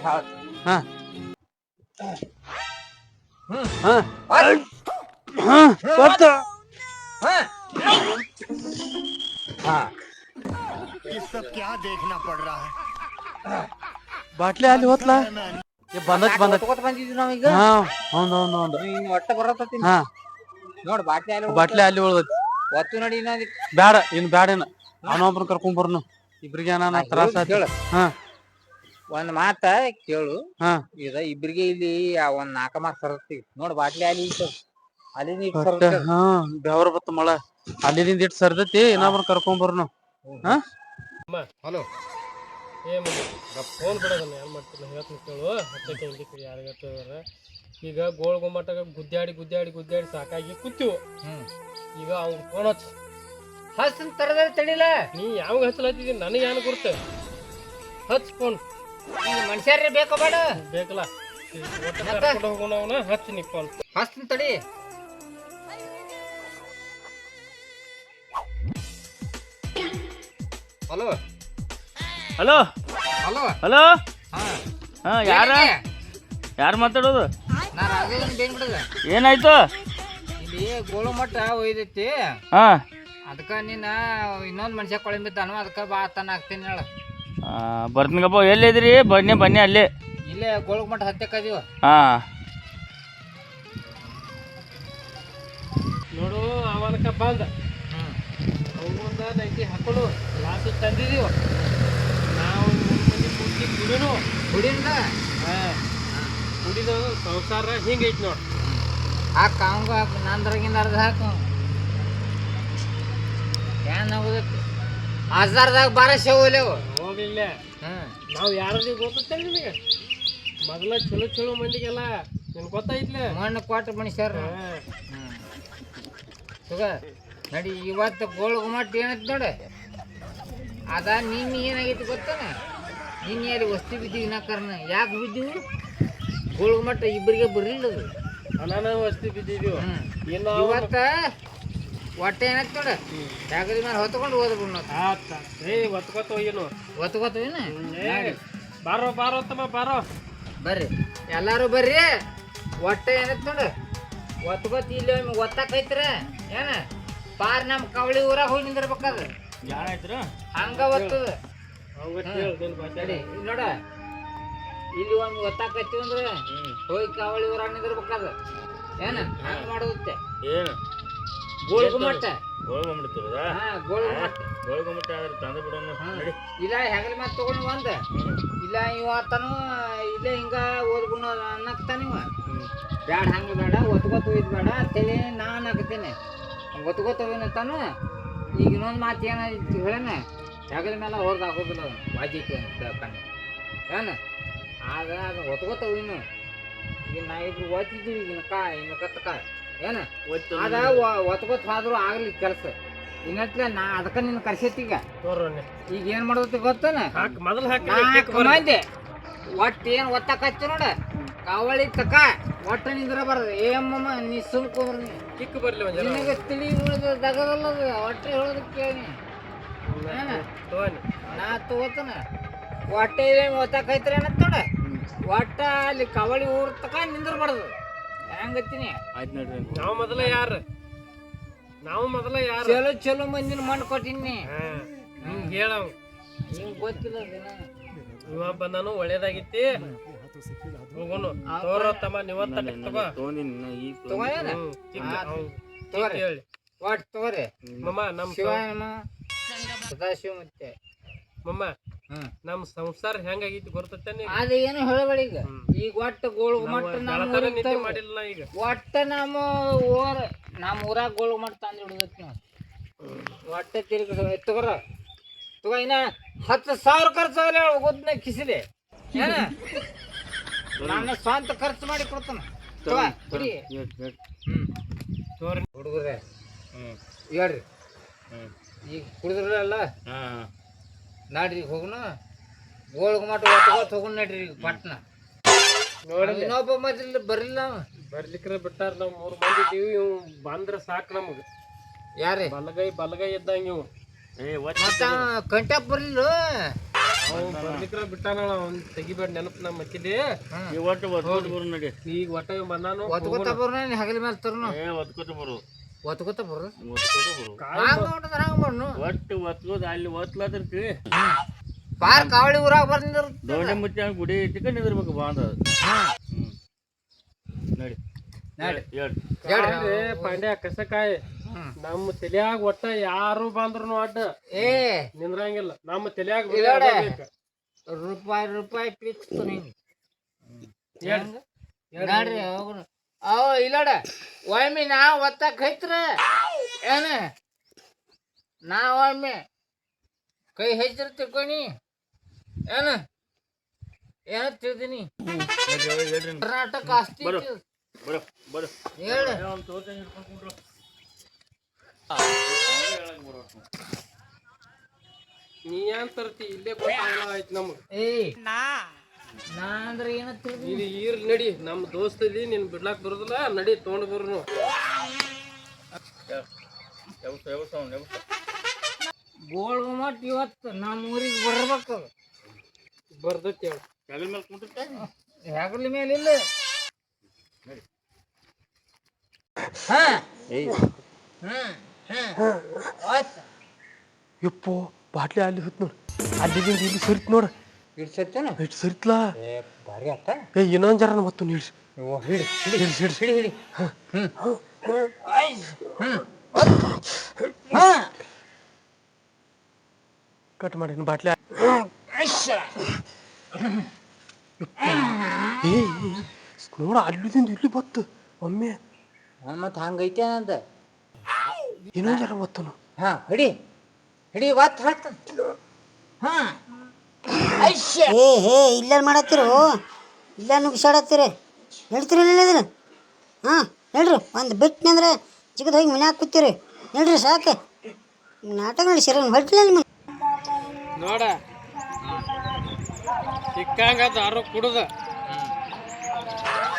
ಹಾ ಬಾಟ್ಲಿ ಅಲ್ಲಿ ಹೋತ್ಲ ಬಂದತ್ ಬಂದಿದ್ವಿ ನಾವೀಗ ಹಾ ಹೌದ್ ಒಟ್ಟ ಬರತ್ತೀನಿ ಹಾ ನೋಡ್ ಬಾಟ್ಲಿ ಅಲ್ಲಿ ಉಳ್ದೈತಿ ಒತ್ತು ನೋಡಿ ಬ್ಯಾಡ ಇನ್ ಬ್ಯಾಡೇನ ಅವನೊಬ್ರು ಕರ್ಕೊಂಡ್ ಬರ್ನು ಇಬ್ರಿಗೆ ಏನಾನ ತ್ರಾಸ ಆಯ್ತು ಹಾ ಒಂದ್ ಮಾತ ಕೇಳು ಹಾ ಇಬ್ರಿಗೆ ಇಲ್ಲಿ ಒಂದ್ 4 ಮಾರ್ಕ್ ಸರಸ್ತಿ ನೋಡ್ ಬಾಟ್ಲಿ ಅಲ್ಲಿ ಅಲ್ಲಿ ಹಾ ಬೆವರ ಬತ್ತ ಮಳ ಅಲ್ಲಿದಿಂದ ಇಟ್ಟು ಸರ್ದತಿ ಇನ್ನೊಬ್ರು ಕರ್ಕೊಂಡ್ ಬರ್ನು ಹಾ ಹಲೋ ಫೋನ್ ಬಿಡೋದನ್ನ ಏನ್ ಮಾಡ್ತಿಲ್ಲ ಹೇಳ್ತೀನಿ ಕೇಳು ಹತ್ತಕ್ಕೆ ಯಾರಿಗಾರ ಈಗ ಗೋಳ್ ಗುಮ್ಮಟಾಗ ಗುದ್ದಾಡಿ ಸಾಕಾಗಿ ಕೂತೀವು ಈಗ ಅವ್ನು ಫೋನ್ ಹಸ್ತನ್ ತರದ ತಡಿಲ ನೀ ಯಾವಾಗ ಹಚ್ಚಲತ್ತಿದ್ದೀನಿ ನನಗೆ ಏನು ಗುರ್ತ ಹಚ್ ಫೋನ್ ಮನುಷ್ಯರೇ ಬೇಕ ಬೇಡ ಬೇಕಲ್ಲ ಹೋಗೋಣ ಅವನ ಹಚ್ಚಿ ನೀ ಫೋನ್ ಹಸ್ತನ್ ತಡಿ ಹಲೋ ಹಲೋ ಹಲೋ ಹಲೋ ಹಾ ಹಾ ಯಾರು ಮಾತಾಡೋದು ನಾ ರಾಘವೇಂದ್ರ ಬೇನ್ಬಿಡದ ಏನಾಯ್ತು ಇಲ್ಲಿ ಗೋಳು ಮಟ್ಟ ಒಯ್ದೈತಿ ಹಾ ಅದಕ್ಕ ನೀನ ಇನ್ನೊಂದ್ ಮನುಷ್ಯ ಕೊಳಂಬಿದ್ದಾನು ಅದಕ್ಕ ಬಾ ತನ ಆಗ್ತೀನಿ ಹೇಳ ಬರ್ತೀನಪ್ಪ ಎಲ್ಲಿದ್ರಿ ಬನ್ನಿ ಅಲ್ಲಿ ಇಲ್ಲೇ ಗೋಳು ಮಟ್ಟ ಹತ್ತಕ್ಕದೀವ ಹಾ ನೋಡು ಅವನಕ ಬಂದ ಅವನೊಂದ ನೈಟಿ ಹಾಕೊಂಡು ಲಾಸ್ ತಂದಿದೀವ ನಾವು ಮಂದಿ ಪೂರ್ತಿ ಕುಡಿನು ಹುಡಿಂದ ಕುಡಿದ ಸಂಸಾರ ಹಿಂಗೈತಿ ನೋಡು ಹಾಕ ಅವಂಗ ಹಾಕು ನಂದ್ರಾಗಿಂದ ಅರ್ಧ ಹಾಕು ಏನ್ ಆಗುದೈತಿ ಹಜಾರ್ದಾಗ 1200 ಹೋಗ್ಲೇವು ಹೋಗ್ಲಿಲ್ಲ ನಾವು ಯಾರದಿ ಗೊತ್ತೈತೆ ನಿಮಗೆ ಮೊದಲ ಚಲೋ ಮಂದಿಗೆಲ್ಲ ನಿನ್ ಗೊತ್ತಾಯ್ತಲ್ಲ ಮಣ್ಣು ಕೊಟ್ಟ ಮನುಷ್ಯರು ನಡಿ ಇವತ್ತು ಗೋಳು ಗುಮ್ಮಟ್ ಏನೈತಿ ನೋಡ ಅದ ನಿನ್ನೆ ಏನಾಗೈತಿ ಗೊತ್ತಾನ ನಿನ್ನೆ ಅಲ್ಲಿ ವಸ್ತಿ ಬಿದ್ದೀವಿ ನಾಕರ್ನ ಯಾಕೆ ಬಿದ್ದೀವಿ ಗೋಳು ಗುಮ್ಮಟ ಇಬ್ಬರಿಗೆ ಬರಲಿಲ್ಲ ಅದು ಅನಾನ ವಸ್ತಿ ಬಿದ್ದಿದ್ದೀವಿ ಇವತ್ತ ಹೊಟ್ಟೆ ಏನೈತಿ ನೋಡ ಜಾಗದ ಮೇಲೆ ಹೊತ್ಕೊಂಡು ಹೋದ್ಬಿಡ್ ನಾವು ಒತ್ಕೊತ ಹೋಗಿನು ಹೊತ್ಕೋತೀವಿನ ಬಾರೋ ತಮ್ಮ ಬಾರೋ ಬರ್ರಿ ಎಲ್ಲಾರು ಬರ್ರಿ ಹೊಟ್ಟೆ ಏನೈತಿ ನೋಡ ಒತ್ಕೋತಿ ಇಲ್ಲಿ ಒತ್ತಾಕೈತ್ರ ಏನ ಪಾರ್ ನಮ್ ಕವಳಿ ಊರಾಗ ಹೋಗಿ ನಿಂದಿರ್ಬೇಕಾದ ಹಂಗ ಒತ್ತದ ನೋಡ ಇಲ್ಲಿ ಒಮ್ಮೆ ಒತ್ತಾಕೈತಿ ಅಂದ್ರೆ ಹೋಗಿ ಕವಳಿ ಊರಾಗ ನಿಂದಿರ್ಬೇಕಾದ ಏನ ಹಂಗ ಮಾಡೋದತ್ತೆ ಏನು ಗೋಳು ಗುಮ್ಮಟ ಇಲ್ಲ ಹೆಗಲ ಮೇಲೆ ತಗೊಂಡು ಒಂದ ಇಲ್ಲ ಇವತ್ತನು ಇಲ್ಲೇ ಹಿಂಗ ಓದ್ಬಿಡ ಅನ್ನಕ್ತಾನ ಇವ ಬ್ಯಾಡ ಹಂಗ ಬೇಡ ಒತ್ಕೊತ ಒಯ್ದು ಬೇಡ ಅಂತೇಳಿ ನಾನು ಹಾಕ್ತೇನೆ ಒತ್ಕೊತ ಹೋಗಿನತ್ತಾನು ಈಗ ಇನ್ನೊಂದು ಮಾತು ಏನಾಯ್ತು ಹೇಳೇನ ಹೆಗಲ ಮೇಲೆ ಹೊರದು ಹಾಕೋದಿಲ್ಲ ವಾಜಿಕ್ಕೆ ಕಣ್ಣು ಏನ ಆಗ ಅದು ಒತ್ಕೊತ ಹೋಗಿನು ಈಗ ನಾ ಇಬ್ರು ಓದ್ತಿದ್ದೀವಿ ಈಗ ಇನ್ನು ಕತ್ತಕ ಏನ ಅದ ಒತ್ಕೊತ್ ಹೋದ್ರು ಆಗ್ಲಿ ಕೆಲಸ ಇನ್ನಟ್ಲೆ ನಾ ಅದಕ್ಕ ನಿನ್ನ ಕರ್ಸೈತೀಗ ಈಗ ಏನ್ ಮಾಡೋದಕ್ಕೆ ಗೊತ್ತಾನ ಮೊದಲು ಮಂದಿ ಒಟ್ಟು ಏನ್ ಒತ್ತಾಕಚ್ಚ ನೋಡ ಕವಳಿ ತಕ ಒಟ್ಟು ನಿಂದ್ರ ಬರೋದು ಏಮ್ಮ ನೀ ಸುಮ್ಕೊಂಡ್ರ ಕಿಕ್ ಬರ್ಲಿ ನಿನಗೆ ತಿಳಿ ಉಳಿದ ದಗದಲ್ಲ ಹೊಟ್ಟೆ ಹೇಳೋದಕ್ಕೆ ಕೇಳಿ ನಾ ತಗೋತಾನ ಹೊಟ್ಟೆ ಒತ್ತಾಕೈತ್ರಿ ಏನತ್ ನೋಡ ಒಟ್ಟ ಅಲ್ಲಿ ಕವಳಿ ಊರ್ ತಕ ನಿಂದ್ರಬಾರ್ದು ಹೆಂಗತ್ತೀನಿ ಆಯ್ತು ನೋಡ್ರಿ ನಾವು ಮೊದಲ ಯಾರು ಚಲೋ ಮಂದಿನ ಮಣ್ಣು ಕೊಟ್ಟಿನಿ ಹೇಳವ್ ನಿಂಗೆ ಗೊತ್ತಿಲ್ಲ ಇವ ಬಂದಾನು ಒಳ್ಳೇದಾಗಿತ್ತಿ ಹೋಗೋನು ತೋರ ತಮ್ಮ ನೀವತ್ತ ಹೇಳಿ ಒಟ್ಟು ತಗೋರಿ ಮಮ್ಮ ನಮ್ ಶಿವ ಸದಾಶಿವ ಮತ್ತೆ ಮಮ್ಮ ನಮ್ ಸಂಸಾರ ಹೆಂಗಾಗಿತ್ತು ಗೊತ್ತೈತೆ ಅದ ಏನು ಹೇಳಬೇಡ ಈಗ ಒಟ್ಟು ಗೋಳು ಮಟ್ಟ ಮಾಡಿಲ್ಲ ಈಗ ಒಟ್ಟ ನಮ್ಮ ಊರಾಗ ಗೋಳು ಮಟ್ಟ ತಂದು ಹಿಡಿದೈತಿ ನಾವು ಒಟ್ಟೆ ತಿರುಗಿ ತಗೋ ಇನ್ನ 10,000 ಖರ್ಚು ಆಗಲ್ಲ ಗೊತ್ತ ಕಿಸಿದೆ ಏನ ನಾನು ಸ್ವಂತ ಖರ್ಚು ಮಾಡಿ ಕೊಡ್ತಾನ ಹುಡುಗರೇ ಹೇಳ್ರಿ ಈಗ ಕುಡಿದ್ರಲ್ಲ ನಾಡ್ರಿ ಹೋಗುನು ಗೋಳ್ಗ ಮಟ್ಟ ಒತ್ಕೋತ ಹೋಗುಣ ನಡ್ರಿ ಈಗ ಪಟ್ನ ಇನ್ನೊಬ್ಬ ಮೊದಲು ಬರಲಿಲ್ಲ ಬರ್ಲಿಕ್ರ ಬಿಟ್ಟಾರ ನಾವು 3 ಮಂದಿ ಇದೀವಿ ಇವ್ ಬಂದ್ರ ಸಾಕು ನಮಗ ಯಾರೇ ಬಲಗೈ ಇದ್ದಂಗ ಇವು ಮತ್ತ ಕಂಟ್ಯಾಪ್ ಬರ್ಲಿಲ್ಲ ಅವ್ನು ಬರ್ಲಿಕ್ರ ಬಿಟ್ಟಾನ ಅವ್ನು ತೆಗಿಬೇಡ ನೆನಪು ನಮ್ಮ ಮತ್ತಿಲಿ ಈ ಒಟ್ಟು ಒದ್ಕೋತ ಬರು ನಡಿ. ಈಗ ಒಟ್ಟ ಬಂದಾನು ಒತ್ಕೋತ ಬರ್ನ ಹಗಲ ಮೇಲೆ ತರ್ನು ಒದ್ಕೋತ ಬರು. ಒತ್ಕೋತ ಬರ್ರು ಒದ್ಕೋತ ಬರು. ಹಂಗ ಹೊಂಟದ್ರ ಹಂಗ ಬರ್ನು ಒಟ್ಟು ಒತ್ಕೋದ ಅಲ್ಲಿ ಒತ್ಲಾತಿರ್ತೀವಿ. ಪಾರ್ ಕಾವಳಿ ಊರಾಗ ಬರ್ನಿದ್ರ ದೊಡ್ಡ ಮುಚ್ಚ ಗುಡಿ ಇಟ್ಕೊಂಡು ನಿಂದಿರ್ಬೇಕು ಬಾಂಧ. ನಡಿ ಹೇಳ್ರಿ ಪಾಂಡ್ಯ ಕಸಕಾಯಿ ನಮ್ಮ ತಲ್ಯಾಗ ಒಟ್ಟ ಯಾರು ಬಂದ್ರು ಅಡ್ಡ ಏ ನಿಂದ್ರಂಗಿಲ್ಲ. ನಮ್ಮ ತಲ್ಯಾಗ ರೂಪಾಯಿ ಫಿಕ್ಸ್ ನೋಡ್ರಿ ಅವ ಇಲ್ಲಡ ಒಮ್ಮೆ ನಾ ಒತ್ತಾಕ ಹೈತ್ರ ಏನ ನಾ ಒಮ್ಮೆ ಕೈ ಹಚ್ಚಿರ ತಿಳ್ಕೊನಿ ಏನ ಏನ ತಿಳಿದೀನಿ ಕರ್ನಾಟಕ ಆಸ್ತಿ ಬರು ಬರು ಹೇಳ ನೀ ಏನ್ ತರ್ತಿ ಇಲ್ಲೇ ಗೊತ್ತಾಗಲ್ಲ ಆಯ್ತು ನಮ್ಗೆ. ಏಯ್ ನಾ ಅಂದ್ರೆ ಏನ ತಿಳಿದಿ ಇದು ಈರ್ ನಡಿ ನಮ್ಮ ದೋಸ್ತಲ್ಲಿ ನೀನ್ ಬಿಡ್ಲಾಕ್ ಬರುದಿಲ್ಲ ನಡಿ ತೊಗೊಂಡ್ ಬರ್ನು. ಗೋಳ್ ಗುಮ್ಮಟ್ ಇವತ್ತು ನಮ್ಮ ಊರಿಗೆ ಬರ್ಬೇಕು ಬರ್ದೈತಿ ಹೆಗಲ ಮೇಲೆ ಇಲ್ಲ ಹಾ ಯಪ್ಪೋ ಬಾಟ್ಲಿ ಅಲ್ಲಿ ಹೊತ್ ನೋಡು ಅಲ್ಲಿದಿಂದ ಇಲ್ಲಿ ಸರಿತ್ ನೋಡ ಇಡ್ಸತ್ತೇನ ಇಟ್ಟು ಸರಿತ್ಲಾ ಭಾರಿ ಆತ ಇನ್ನೊಂದ್ ಜರ ಮತ್ತು ನಿಲ್ಸಿ ಹಿಡಿ ಕಟ್ ಮಾಡಿ ಬಾಟ್ಲಿ ನೋಡ ಅಲ್ಲಿದಿಂದ ಇಲ್ಲಿ ಬತ್ತು ಒಮ್ಮೆ ಮತ್ ಹಂಗೈತೆ ಅಂತ ಇನ್ನೊಂದ್ ಜರ ಬತ್ತನು. ಹಾ ಹಿಡಿ ಒತ್ತು ಹಾಕ ಹಾ ಹೇ ಇಲ್ಲ ಮಾಡತ್ತೀರು ಇಲ್ಲ ನುಗ್ಸಾಡತ್ತೀರಿ ಹೇಳ್ತೀರಲ್ಲ ಇದನ್ನ ಹಾಂ ಹೇಳ್ರಿ ಒಂದು ಬಿಟ್ಟಿನ ಅಂದ್ರೆ ಚಿಕ್ಕದ ಹೋಗಿ ಮನ್ಯಾಗ ಕೂತೀರಿ ಹೇಳ್ರಿ ಸಾಕು ನಾಟಕ ನಡೆಸಿರ ಹೊಟ್ಟಿಲ್ಲ ನಿಮ್ಮ ನೋಡ ಸಿಕ್ಕಂಗ ದಾರು ಕುಡ್ದ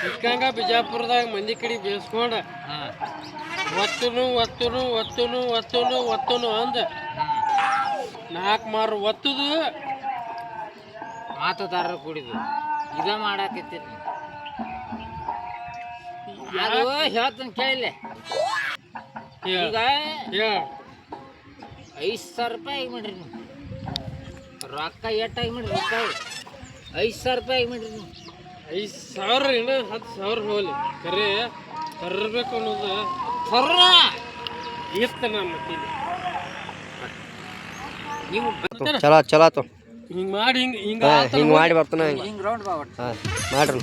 ಸಿಕ್ಕಂಗ ಬಿಜಾಪುರದಾಗ ಮಂದಿ ಕಡೆ ಬೇಸ್ಕೊಂಡ ಒತ್ತುನು ಅಂದ 4 ಮಾರು ಒತ್ತುದು ಮಾತುದಾರ ಕುಡಿದು ಇದ ಮಾಡಾಕತ್ತೀರಿ ಅದು ಹೇಳ್ತಾನೆ ಕೇಳಿಲ್ಲ ಈಗ 5,000 ರೂಪಾಯಿ ಆಗಿ ಮಾಡ್ರಿ ನೀವು ರೊಕ್ಕ ಎಟ್ಟಾಗಿ ಮಾಡ್ರಿ ರೊಕ್ಕ 5,000 ರೂಪಾಯಿ ಆಗಿ ಮಾಡ್ರಿ ನೀವು 5,000 ಇನ್ನ 10,000 ಹೋಗ್ಲಿ ಕರೆ ತರ್ಬೇಕು ಅನ್ನೋದು ಸರ್ರ ಇತ್ತ ನಮ್ಮ ಮತ್ತಿಲ್ಲಿ ನೀವು ಚಲೋ ಆತು ಹಿಂಗ್ ಮಾಡಿ ಹಿಂಗ ಹಿಂಗೆ ಮಾಡಿ ಬರ್ತಾನೆ ಹಿಂಗೆ ರೌಂಡ್ ಬಾ ಒಟ್ಟು ಹಾಂ ಮಾಡ್ರಿ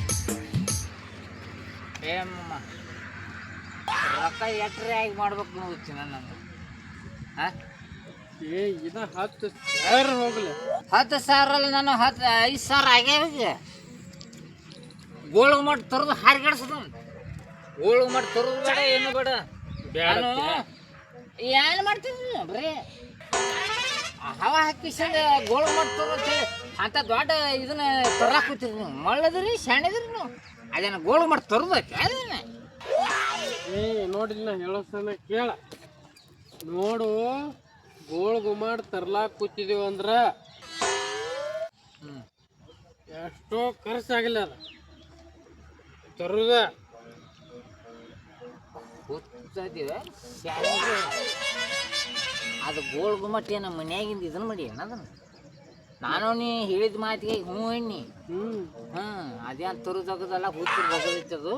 ಏಮ್ಮ ರೊಕ್ಕ ಎಟ್ರೆ ಆಗಿ ಮಾಡ್ಬೇಕು ನೋಡ್ತಿ ನನಗೆ ಹಾಂ ಇದ 10,000 ಹೋಗ್ಲಿ 10,000 ಅಲ್ಲಿ ನಾನು 5,000 ಆಗ್ಯಾವ ಗೋಳ್ಗೆ ಮಾಡಿ ತರೋದು ಹಾರಿಗಾಡ್ಸೋದು ಗೋಳ್ಗೆ ಮಾಡಿ ತರೋದು ಬೇಡ ಏನು ಬೇಡ ನಾನು ಏನು ಮಾಡ್ತಿದ್ರಿ ಬರೀ ಹವಾ ಹಾಕಿಸಂದ ಗೋಳ್ಗೆ ಮಾಡಿ ತರೋದು ಅಂತ ದೊಡ್ಡ ಇದನ್ನ ತರಕ್ಕೆ ಕೂತಿರಿ ನೀವು ಮಳ್ಳದ್ರಿ ಶಾಣಿದ್ರಿ ನೀವು ಅದೇನ ಗೋಳ್ಗೆ ಮಾಡಿ ತರೋದಕ್ಕೆ ಅದನ್ನ ನೋಡಿಲ್ಲ ಹೇಳೋ ಸಲ ಕೇಳ ನೋಡು ಗೋಳ್ ಗುಮಾಡ್ ತರ್ಲಾಕ್ ಕೂತಿದೀವಿ ಅಂದ್ರ ಎಷ್ಟೋ ಖರ್ಚಾಗಿಲ್ಲ ಅದ ತರುದ ಕೂತಿದ್ದೀವಿ ಶಾಣಿಗೆ ಅದು ಗೋಳ್ ಗುಮ್ಮಟ್ ಏನು ಮನ್ಯಾಗಿಂದ ಇದನ್ನ ಮಾಡಿ ಏನದನ್ನ ನಾನು ನೀ ಹೇಳಿದ ಮಾತಿಗೆ ಹ್ಞೂ ಎಣ್ಣಿ ಅದೇನು ತರುದಾಗದಲ್ಲ ಕೂತಿರ್ ಬಗದೈತದು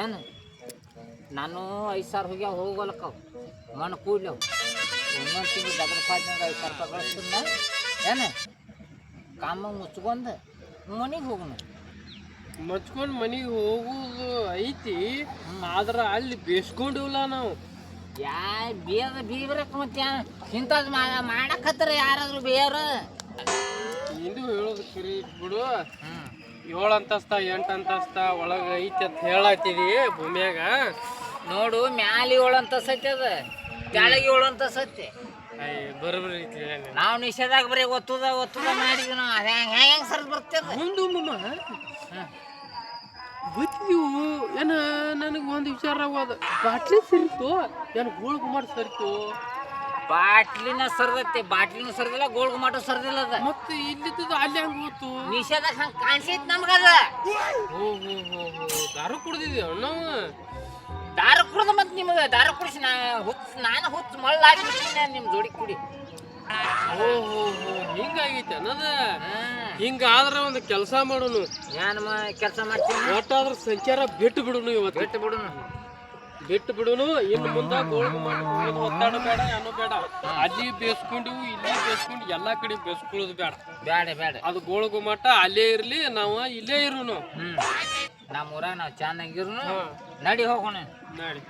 ಏನು ನಾನು 5,000 ಹೋಗ್ಯಾವ ಹೋಗಲಕ್ಕ ಮಣ್ಣು ಕೂಡ್ಲವು ಇನ್ನೊಂದು ತಿಂಗಳು ದಗದ ಪಾಯ್ದಂದ್ರೆ 5,000 ರೂಪಾಯಿ ಕಳಿಸ್ತಿದ್ನ ಏನು ಕಾಮ ಮುಚ್ಕೊಂಡು ಮನೆಗೆ ಹೋಗೋಣ ಮಚ್ಕೊಂಡು ಮನೆಗೆ ಹೋಗುದು ಐತಿ ಆದ್ರ ಅಲ್ಲಿ ಬೇಸ್ಕೊಂಡಿವಲ್ಲ ನಾವು ಬೀಗ್ರಕ್ಕೆ ಮತ್ತೆ ಇಂಥದ್ದು ಮಾಡಕತ್ತಾರ ಯಾರಾದ್ರೂ ಬೇಯವ್ರ ಇದು ಹೇಳೋದು ಕರಿ ಬಿಡು 7 ಅಂತಸ್ತ 8 ಅಂತಸ್ತ ಒಳಗ ಐತಿ ಅಂತ ಹೇಳತ್ತಿದಿ ಭೂಮಿಯಾಗ ನೋಡು ಮ್ಯಾಲೆ 7 ಅಂತ ಸತ್ಯ ಅದ ಕೆಳಗೆ 7 ಅಂತ ಸತ್ಯ ಬರೋಬ್ಬರಿ ಐತಿ ನಾವು ನಿಷೇಧಾಗ ಬರೀ ಒತ್ತುದ ಮಾಡಿದ್ವಿ ನಾವು ಅದು ಹೆಂಗೆ ಸರ್ ಬರ್ತದ ಒಂದು ಗೊತ್ತಿವು ಏನ ನನಗೆ ಒಂದು ವಿಚಾರ ಬಾಟ್ಲಿ ಸರಿತು ಏನು ಗೋಳ್ ಗುಮಾಡ್ ಸರಿತು ಬಾಟ್ಲಿನ ಸರ್ದಿಲ್ಲ ಗೋಳ್ ಗುಮ್ಮಟ ಸರ್ದಿಲ್ಲ ಅದ ಮತ್ತೆ ಇಲ್ಲಿದ್ದು ಅಲ್ಲಿ ಹಂಗ ಗೊತ್ತು ನಿಷೇಧ ಹಂಗ ಕಾಣಿಸೈತ್ ನಮ್ಗದ ಹೋ ಹೋ ಹೋ ಹೋ ದಾರು ಕುಡ್ದಿದ್ವಿ ನಾವು ದಾರು ಕುಡ್ದು ಮತ್ ನಿಮ್ಗ ದಾರು ಕುಡಿಸಿ ನಾನು ಹುಚ್ಚ ಮಳ್ಳಾಗ್ಬಿಟ್ಟಿನ ನಿಮ್ ಜೋಡಿ ಕುಡಿ ಓ ಹೋ ಹೋ ಹಿಂಗಾಗೈತೆ ಅನ್ನದ ಹಿಂಗಾದ್ರ ಒಂದು ಕೆಲಸ ಮಾಡೋನು ನಾನು ಕೆಲಸ ಮಾಡ್ತೀನಿ ಒಟ್ಟಾದ್ರ ಸಂಚಾರ ಬಿಟ್ಟು ಬಿಡುನು ಇವತ್ತು ಬಿಟ್ಟು ಬಿಡುನು ಇನ್ನು ಮುಂದ ಗೋಳ್ ಗುಮ್ಮಟ ಒತ್ತಾಡ ಬೇಡ ಏನೋ ಬೇಡ ಅಲ್ಲಿ ಬೇಸ್ಕೊಂಡಿವು ಇಲ್ಲಿ ಬೇಸ್ಕೊಂಡು ಎಲ್ಲಾ ಕಡೆ ಬೇಸ್ಕೊಳ್ಳೋದು ಬೇಡ ಅದು ಗೋಳ್ ಗುಮ್ಮಟ ಅಲ್ಲೇ ಇರ್ಲಿ ನಾವು ಇಲ್ಲೇ ಇರುನು ನಮ್ಮ ಊರಾಗ ನಾವು ಚೆನ್ನಾಗಿರು ನಡಿ ಹೋಗೋಣ ನಡಿ